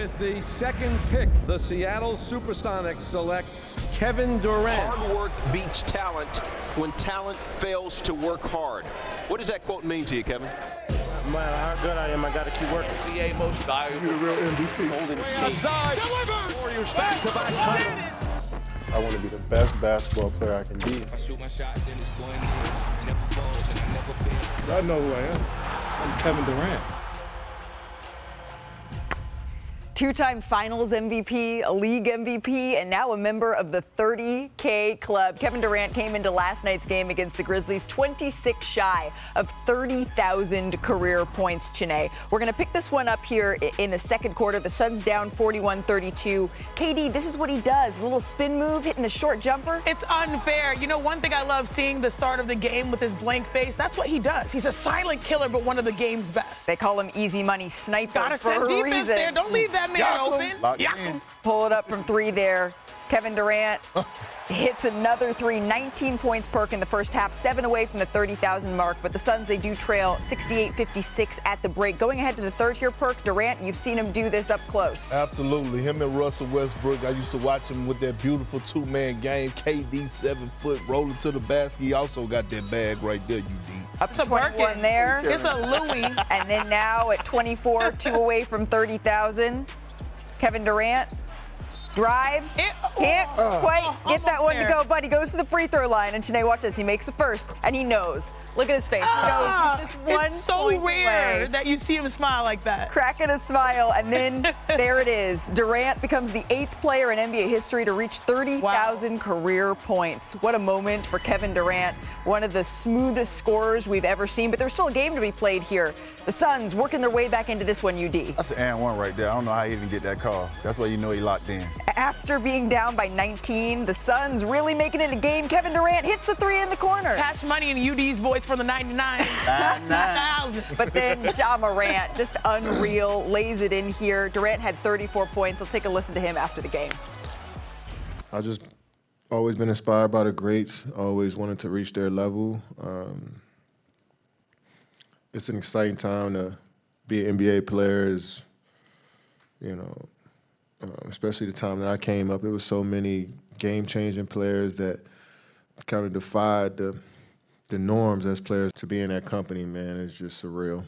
With the second pick, the Seattle Supersonics select Kevin Durant. Hard work beats talent when talent fails to work hard. What does that quote mean to you, Kevin? No matter how good I am, I got to keep working. NBA most valuable. You're a real MVP. Holding Outside. Warriors back-to-back titles. I want to be the best basketball player I can be. I shoot my shot, then it's going in. Never fall, and I never been. I know who I am. I'm Kevin Durant. Two-time Finals MVP, a league MVP, and now a member of the 30K club. Kevin Durant came into last night's game against the Grizzlies 26 shy of 30,000 career points, Chiney. We're going to pick this one up here in the second quarter. The Suns down 41-32. KD, this is what he does. A little spin move, hitting the short jumper. It's unfair. You know, one thing I love seeing the start of the game with his blank face, that's what he does. He's a silent killer, but one of the game's best. They call him Easy Money Sniper Gotta for set a defense reason. there. Don't leave that man open. Pull it up from three there. Kevin Durant hits another three, 19 points Perk in the first half, 7 away from the 30,000 mark. But the Suns, they do trail 68-56 at the break. Going ahead to the third here, Perk, Durant, you've seen him do this up close. Absolutely. Him and Russell Westbrook, I used to watch him with that beautiful two-man game. KD, 7 foot, rolling to the basket. He also got that bag right there, UD. Up to 21 there. It's a Louis. And then now at 24, 2 away from 30,000. Kevin Durant drives, can't quite get that one to go, but he goes to the free throw line. And Chiney, watch this. He makes the first, and he knows. Look at his face. He knows he's just one It's so point rare away. that you see him smile like that. Cracking a smile, and then there it is. Durant becomes the 8th player in NBA history to reach 30,000 career points. What a moment for Kevin Durant, one of the smoothest scorers we've ever seen. But there's still a game to be played here. The Suns working their way back into this one, UD. That's an and one right there. I don't know how he didn't get that call. That's why you know he locked in. After being down by 19, the Suns really making it a game. Kevin Durant hits the three in the corner. Cash money in UD's voice from the 99. 99. But then Ja Morant, just unreal, lays it in here. Durant had 34 points. Let's take a listen to him after the game. I just always been inspired by the greats, always wanted to reach their level. It's an exciting time to be an NBA player, is, you know, especially the time that I came up. It was so many game-changing players that kind of defied the norms as players. To be in that company, man, is just surreal.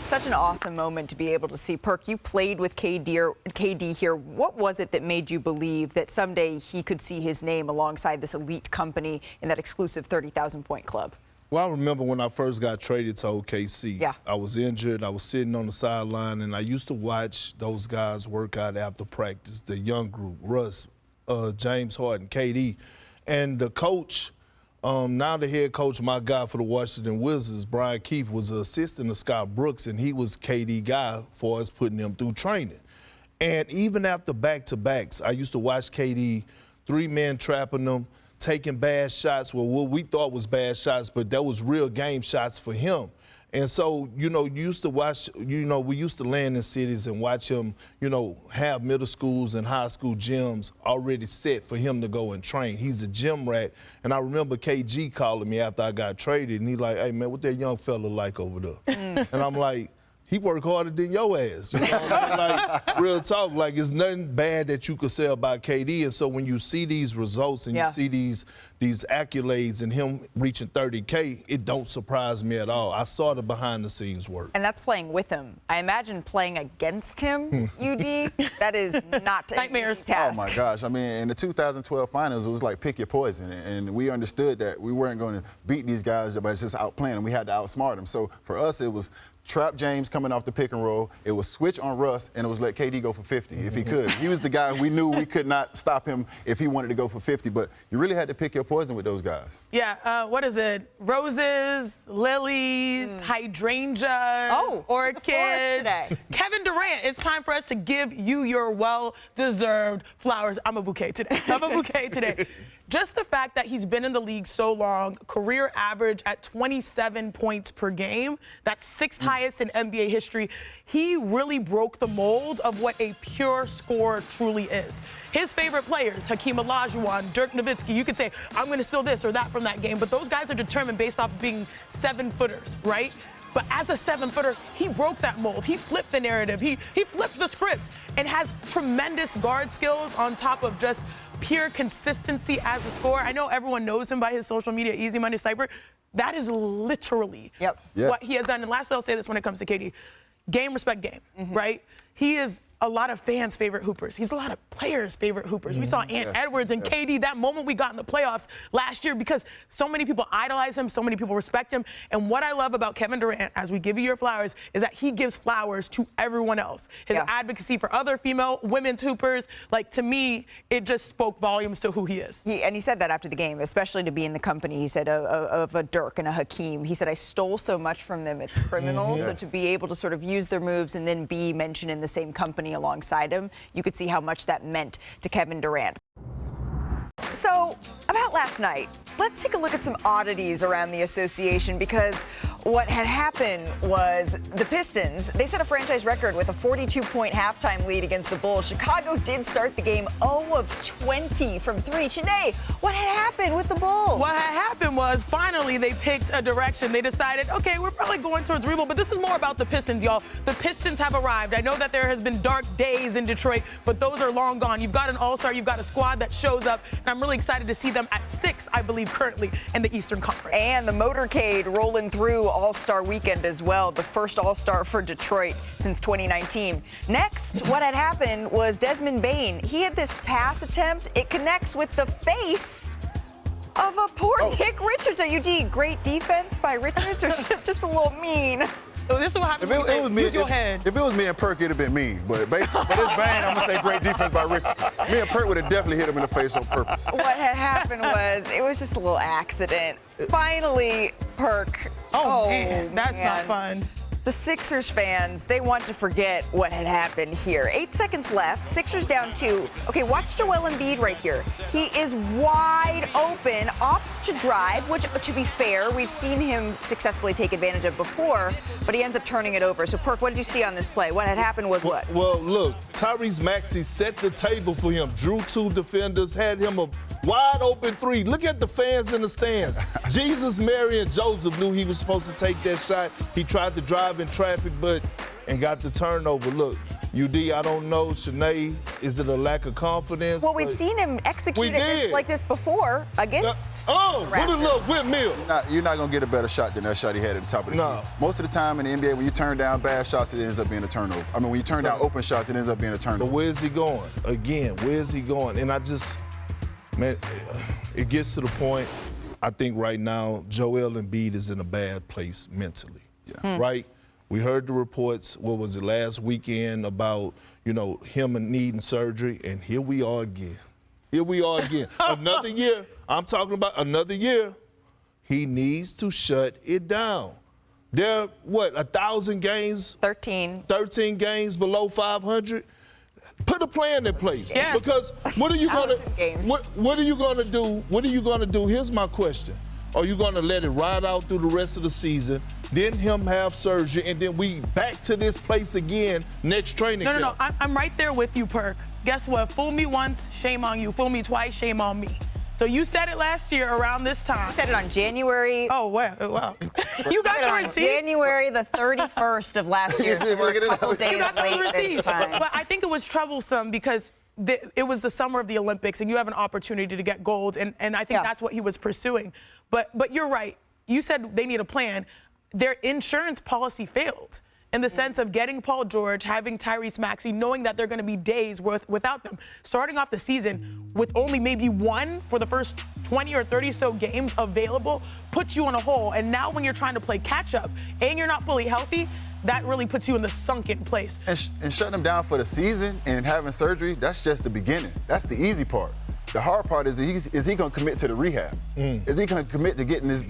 Such an awesome moment to be able to see. Perk, you played with KD here. What was it that made you believe that someday he could see his name alongside this elite company in that exclusive 30,000-point club? Well, I remember when I first got traded to OKC. Yeah. I was injured. I was sitting on the sideline, and I used to watch those guys work out after practice, the young group, Russ, James Harden, KD. And the coach, now the head coach, my guy for the Washington Wizards, Brian Keefe, was an assistant to Scott Brooks, and he was KD guy for us putting him through training. And even after back-to-backs, I used to watch KD, 3-man trapping them, taking bad shots, well, what we thought was bad shots, but that was real game shots for him. And so, you know, you used to watch, you know, we used to land in cities and watch him, you know, have middle schools and high school gyms already set for him to go and train. He's a gym rat. And I remember KG calling me after I got traded, and he's like, hey, man, what that young fella like over there? And I'm like, he worked harder than your ass. You know what I mean? Like, real talk, like, it's nothing bad that you could say about KD. And so when you see these results and you see these accolades and him reaching 30K, it don't surprise me at all. I saw the behind-the-scenes work. And that's playing with him. I imagine playing against him, UD, that is not an easy task. Oh, my gosh. I mean, in the 2012 finals, it was like pick your poison. And we understood that we weren't going to beat these guys by just outplaying them. We had to outsmart them. So for us, it was trap James coming off the pick and roll. It was switch on Russ, and it was let KD go for 50 if he could. He was the guy we knew we could not stop him if he wanted to go for 50. But you really had to pick your poison with those guys. Yeah, what is it? Roses, lilies, hydrangeas, orchids. Kevin Durant, it's time for us to give you your well-deserved flowers. I'm a bouquet today. Just the fact that he's been in the league so long, career average at 27 points per game, that's 6th highest in NBA history. He really broke the mold of what a pure scorer truly is. His favorite players, Hakeem Olajuwon, Dirk Nowitzki, you could say, I'm going to steal this or that from that game, but those guys are determined based off of being 7-footers, right? But as a 7-footer, he broke that mold. He flipped the narrative. He flipped the script and has tremendous guard skills on top of just pure consistency as a scorer. I know everyone knows him by his social media, Easy Money Cypher. That is literally what he has done. And lastly, I'll say this when it comes to KD. Game, respect, game, right? He is a lot of fans' favorite hoopers. He's a lot of players' favorite hoopers. We saw Ant Edwards and KD, that moment we got in the playoffs last year, because so many people idolize him, so many people respect him. And what I love about Kevin Durant, as we give you your flowers, is that he gives flowers to everyone else. His advocacy for other women's hoopers, like, to me, it just spoke volumes to who he is. And he said that after the game, especially to be in the company, he said, of a Dirk and a Hakeem. He said, I stole so much from them, it's criminal. So to be able to sort of use their moves and then be mentioned in the same company alongside him, you could see how much that meant to Kevin Durant. So, about last night, let's take a look at some oddities around the association, because what had happened was the Pistons, they set a franchise record with a 42-point halftime lead against the Bulls. Chicago did start the game 0 of 20 from 3. Chiney, what had happened with the Bulls? What had happened was finally they picked a direction. They decided, okay, we're probably going towards rebuild, but this is more about the Pistons, y'all. The Pistons have arrived. I know that there has been dark days in Detroit, but those are long gone. You've got an all-star, you've got a squad that shows up, and I'm really excited to see them at 6, I believe, currently in the Eastern Conference. And the motorcade rolling through All-Star Weekend as well, the first All-Star for Detroit since 2019. Next, what had happened was Desmond Bane. He had this pass attempt. It connects with the face of a poor Nick Richards. Are you great defense by Richards, or just a little mean? So this is what happens when you use your head. If it was me and Perk, it'd have been mean. But it's Bane, I'm going to say great defense by Richardson. Me and Perk would have definitely hit him in the face on purpose. What had happened was, it was just a little accident. Finally, Perk. Oh man, that's not fun. The Sixers fans, they want to forget what had happened here. 8 seconds left. Sixers down 2. Okay, watch Joel Embiid right here. He is wide open, opts to drive, which, to be fair, we've seen him successfully take advantage of before, but he ends up turning it over. So, Perk, what did you see on this play? What had happened was what? Well, look, Tyrese Maxey set the table for him, drew 2 defenders, had him a wide open 3. Look at the fans in the stands. Jesus, Mary, and Joseph knew he was supposed to take that shot. He tried to drive in traffic, and got the turnover. Look, UD, I don't know, Chiney, is it a lack of confidence? Well, we've seen him execute it like this before against what a little windmill. You're not going to get a better shot than that shot he had at the top of the key. Most of the time in the NBA, when you turn down bad shots, it ends up being a turnover. I mean, when you turn down open shots, it ends up being a turnover. But where is he going? Again, where is he going? And man, it gets to the point, I think right now, Joel Embiid is in a bad place mentally, right? We heard the reports, what was it, last weekend about, him needing surgery, and here we are again. Another year. I'm talking about another year. He needs to shut it down. There, 1,000 games? 13. 13 games below 500? Put a plan in place. Yes. Because what are you gonna do? What are you gonna do? Here's my question. Are you gonna let it ride out through the rest of the season, then him have surgery, and then we back to this place again next training camp? No. I'm right there with you, Perk. Guess what? Fool me once, shame on you. Fool me twice, shame on me. So you said it last year around this time. You said it on January. Oh, wow. You got the receipt. January the 31st of last year. So we're a couple days late this time. But I think it was troublesome because it was the summer of the Olympics, and you have an opportunity to get gold, and I think that's what he was pursuing. But you're right. You said they need a plan. Their insurance policy failed in the sense of getting Paul George, having Tyrese Maxey, knowing that they're going to be days without them. Starting off the season with only maybe one for the first 20 or 30 so games available puts you in a hole. And now when you're trying to play catch up and you're not fully healthy, that really puts you in the sunken place. And shutting him down for the season and having surgery, that's just the beginning. That's the easy part. The hard part is he going to commit to the rehab? Is he going to commit to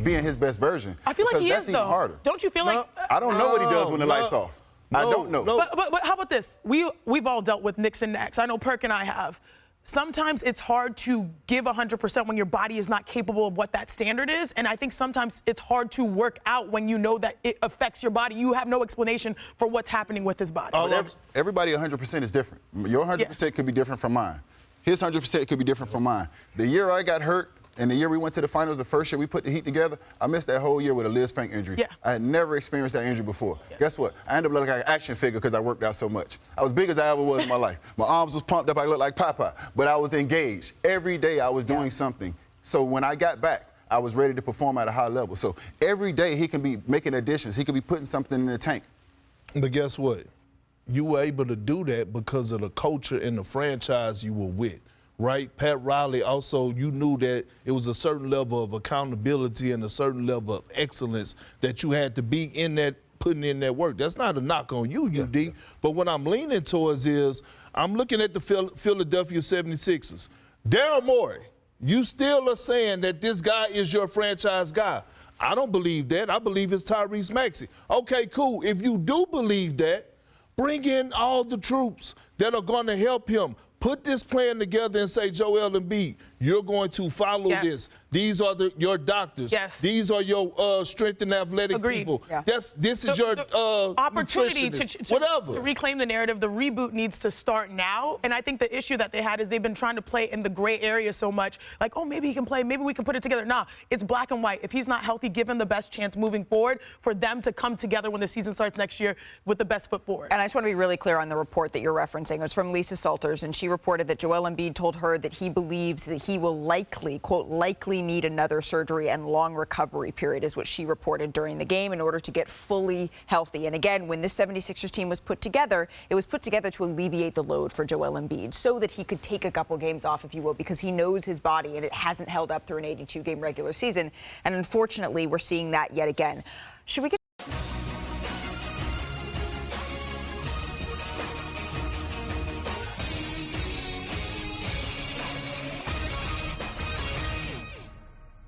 being his best version? I feel like he is, though. Harder. Don't you feel like? I don't know what he does when the lights off. I don't know. But how about this? We've all dealt with nicks and knacks. I know Perk and I have. Sometimes it's hard to give 100% when your body is not capable of what that standard is. And I think sometimes it's hard to work out when you know that it affects your body. You have no explanation for what's happening with his body. Everybody 100% is different. Your 100% could be different from mine. His 100% could be different from mine. The year I got hurt, And the year we went to the finals, the first year we put the Heat together, I missed that whole year with a Liz Frank injury. Yeah. I had never experienced that injury before. Yeah. Guess what? I ended up looking like an action figure because I worked out so much. I was big as I ever was in my life. My arms was pumped up. I looked like Popeye. But I was engaged. Every day I was doing something. So when I got back, I was ready to perform at a high level. So every day he can be making additions. He can be putting something in the tank. But guess what? You were able to do that because of the culture and the franchise you were with, right? Pat Riley also, you knew that it was a certain level of accountability and a certain level of excellence that you had to be in that, putting in that work. That's not a knock on you, UD. But what I'm leaning towards is I'm looking at the Philadelphia 76ers. Daryl Morey, you still are saying that this guy is your franchise guy. I don't believe that. I believe it's Tyrese Maxey. Okay, cool. If you do believe that, bring in all the troops that are going to help him. Put this plan together and say, Joel Embiid, you're going to follow this. These are your doctors. Yes. These are your strength and athletic people. Yeah. This is your opportunity to reclaim the narrative. The reboot needs to start now. And I think the issue that they had is they've been trying to play in the gray area so much. Like, oh, maybe he can play. Maybe we can put it together. Nah, it's black and white. If he's not healthy, give him the best chance moving forward for them to come together when the season starts next year with the best foot forward. And I just want to be really clear on the report that you're referencing. It was from Lisa Salters, and she reported that Joel Embiid told her that he believes that he will likely, quote, likely need another surgery and long recovery period is what she reported during the game in order to get fully healthy. And again, when this 76ers team was put together, it was put together to alleviate the load for Joel Embiid so that he could take a couple games off, if you will, because he knows his body and it hasn't held up through an 82-game regular season. And unfortunately, we're seeing that yet again. Should we get